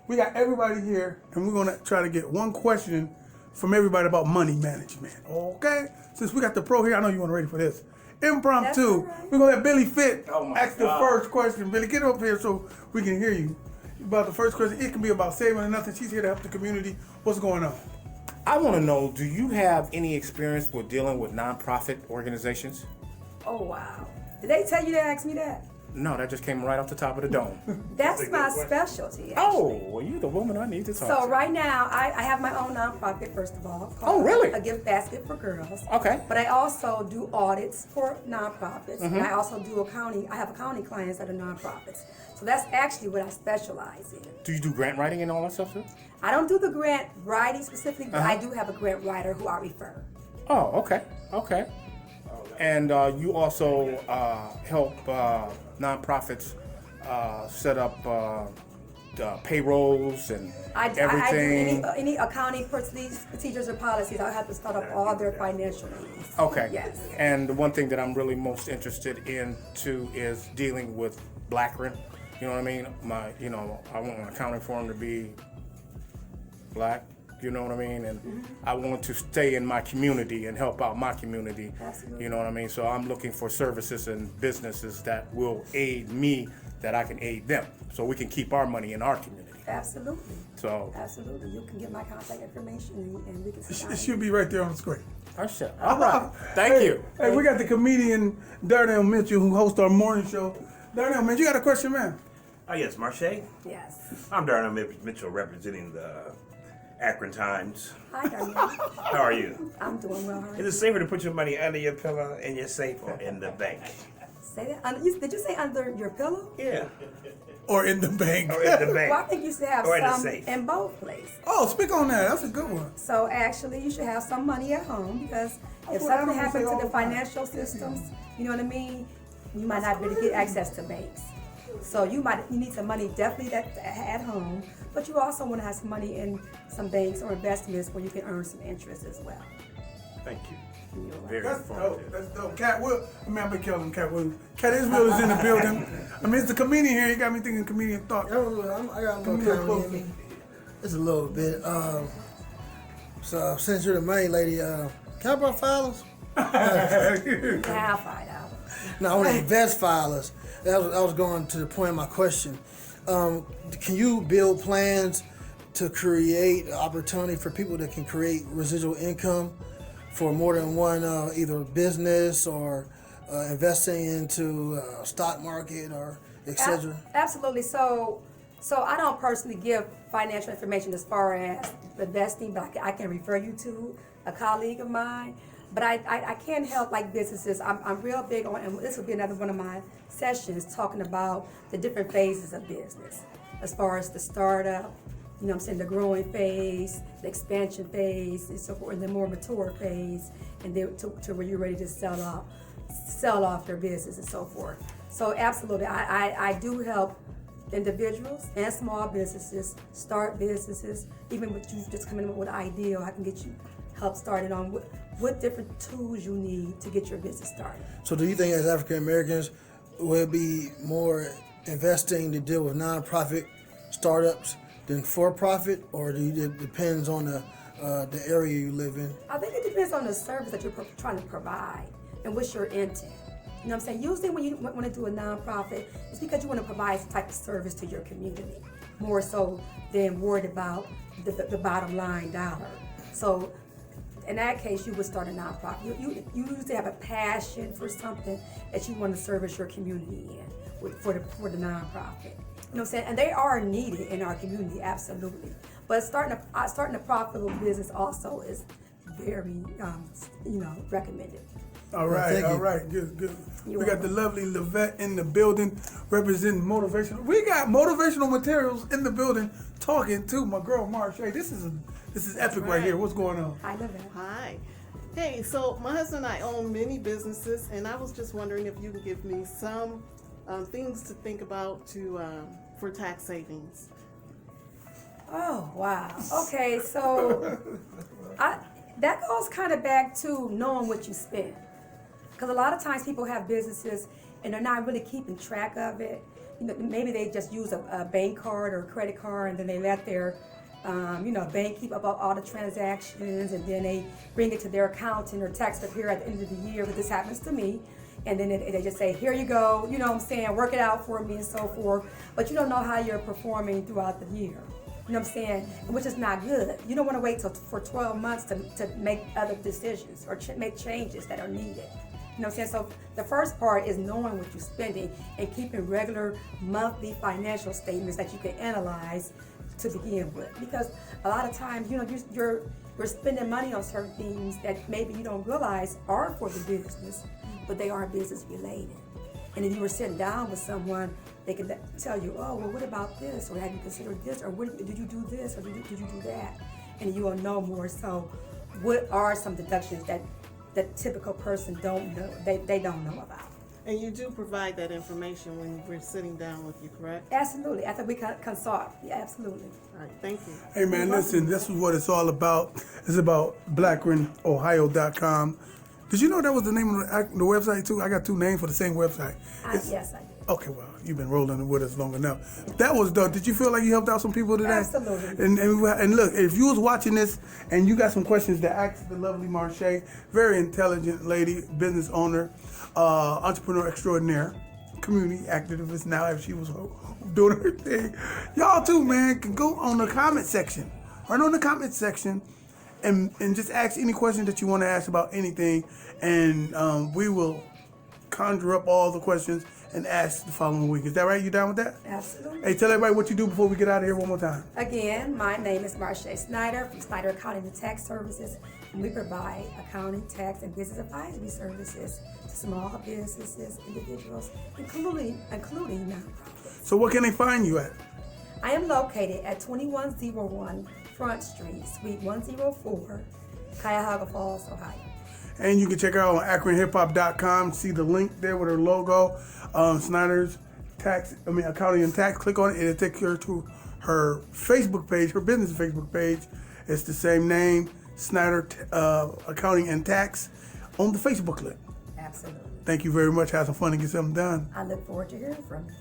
We got everybody here, and we're gonna try to get one question from everybody about money management. Okay? Since we got the pro here, I know you weren't ready for this. Impromptu. Right. We're gonna let Billy Fit Oh ask the first question. Billy, get up here so we can hear you. About the first question, it can be about saving or nothing. She's here to help the community. What's going on? I want to know, do you have any experience with dealing with nonprofit organizations? Oh, wow. Did they tell you to ask me that? No, that just came right off the top of the dome. That's my specialty, Oh, actually. well, you're the woman I need to talk So to. right now, I have my own nonprofit, first of all. Oh, really? A gift basket for girls. Okay. But I also do audits for nonprofits. Mm-hmm. And I also do I have accounting clients that are nonprofits. So that's actually what I specialize in. Do you do grant writing and all that stuff too? I don't do the grant writing specifically, but Uh-huh. I do have a grant writer who I refer. Oh, okay, okay. And you also help nonprofits set up payrolls and I do everything. any accounting procedures or policies. I have to start up all their financial needs. Okay. Yes. And the one thing that I'm really most interested in too is dealing with black rent. You know what I mean? I want my accounting firm to be black. You know what I mean? And I want to stay in my community and help out my community. Absolutely. You know what I mean? So I'm looking for services and businesses that will aid me, that I can aid them, so we can keep our money in our community. Absolutely. So Absolutely. You can get my contact information and we can sit down. It should be right there on the screen. all right. Thank Hey, you. Hey, we got the comedian Darnell Mitchell who hosts our morning show. Darnell, man, you got a question, man? Oh, yes, Marshae. Yes. I'm Darnell Mitchell representing the Akron Times. Hi, Darnell. How are you? I'm doing well. How are Is you? it safer to put your money under your pillow in your safe or in the bank? Say that. Did you say under your pillow? Yeah, Or in the bank? or in the Well, I bank. think you should have Or in the some safe. in both places. Oh, speak on that. That's a good one. So actually, you should have some money at home because if what I something don't happens say all to the the time. financial systems, you know what I mean, you might not be able to get access to banks. So you need some money definitely at home, but you also want to have some money in some banks or investments where you can earn some interest as well. Thank you. You're welcome. Very That's dope. informative. That's dope. I've been killing Cat Williams. Cat Israel is in the building. I mean, it's the comedian here. You got me thinking comedian thought. I got a little comedy in me. Just a little bit. So since you're the main lady, can I borrow filers? You can have $5. No, I want to invest filers. I was going to the point of my question. Can you build plans to create opportunity for people that can create residual income for more than one either business or investing into stock market or etc.? Absolutely. So I don't personally give financial information as far as investing, but I can refer you to a colleague of mine. But I can help like businesses. I'm real big on, and this will be another one of my sessions talking about the different phases of business, as far as the startup, you know what I'm saying, the growing phase, the expansion phase, and so forth, and the more mature phase, and then to where you're ready to sell off their business and so forth. So absolutely, I do help individuals and small businesses start businesses. Even with you just coming up with an idea, I can get you help started on what different tools you need to get your business started. So do you think as African Americans will be more investing to deal with nonprofit startups than for-profit, or it depends on the area you live in? I think it depends on the service that you're trying to provide and what's your intent. You know what I'm saying? Usually when you want to do a nonprofit, it's because you want to provide some type of service to your community, more so than worried about the bottom line dollar. So in that case, you would start a nonprofit. You usually have a passion for something that you want to service your community in for the nonprofit. You know what I'm saying? And they are needed in our community, absolutely. But starting a profitable business also is very, recommended. All right, thank all you. right, good. You're We got the welcome. lovely Levette in the building representing motivational. We got motivational materials in the building talking to my girl Marshae. This is epic right here. What's going on? I love that. Hi. Hey, so my husband and I own many businesses, and I was just wondering if you can give me some things to think about for tax savings. Oh, wow. Okay, so that goes kind of back to knowing what you spend. Because a lot of times people have businesses and they're not really keeping track of it. maybe they just use a bank card or a credit card, and then they let their bank keep up all the transactions, and then they bring it to their accountant or tax preparer at the end of the year. But this happens to me, and then they just say, here you go, you know what I'm saying, work it out for me and so forth. But you don't know how you're performing throughout the year. You know what I'm saying? Which is not good. You don't want to wait for 12 months to make other decisions or make changes that are needed. You know what I'm saying? So the first part is knowing what you're spending and keeping regular monthly financial statements that you can analyze to begin with. Because a lot of times, you're spending money on certain things that maybe you don't realize are for the business, but they aren't business related. And if you were sitting down with someone, they could tell you, oh, well, what about this? Or have you considered this? Or did you do this? Or did you do that? And you will know more. So what are some deductions that the typical person don't know, they don't know about? And you do provide that information when we're sitting down with you, correct? Absolutely. After we consult. Yeah, absolutely. All right, thank you. Hey man, listen, this is what it's all about. It's about BlackronOhio.com. Did you know that was the name of the website too? I got two names for the same website. Yes, I did. Okay, well, you've been rolling with us long enough. That was dope. Did you feel like you helped out some people today? Absolutely. And look, if you was watching this and you got some questions to ask the lovely Marshae, very intelligent lady, business owner, entrepreneur extraordinaire, community activist now if she was doing her thing. Y'all too, man, can go on the comment section. Right on the comment section and just ask any question that you want to ask about anything, and we will conjure up all the questions and ask the following week. Is that right? You down with that? Absolutely. Hey, tell everybody what you do before we get out of here one more time. Again, my name is Marshae Snyder from Snyder Accounting and Tax Services, and we provide accounting, tax, and business advisory services to small businesses, individuals, including nonprofits. So what can they find you at? I am located at 2101 Front Street, Suite 104, Cuyahoga Falls, Ohio. And you can check her out on AkronHipHop.com. See the link there with her logo. Snyder's Accounting and Tax. Click on it. It'll take you to her Facebook page, her business Facebook page. It's the same name, Snyder Accounting and Tax, on the Facebook link. Absolutely. Thank you very much. Have some fun and get something done. I look forward to hearing from you.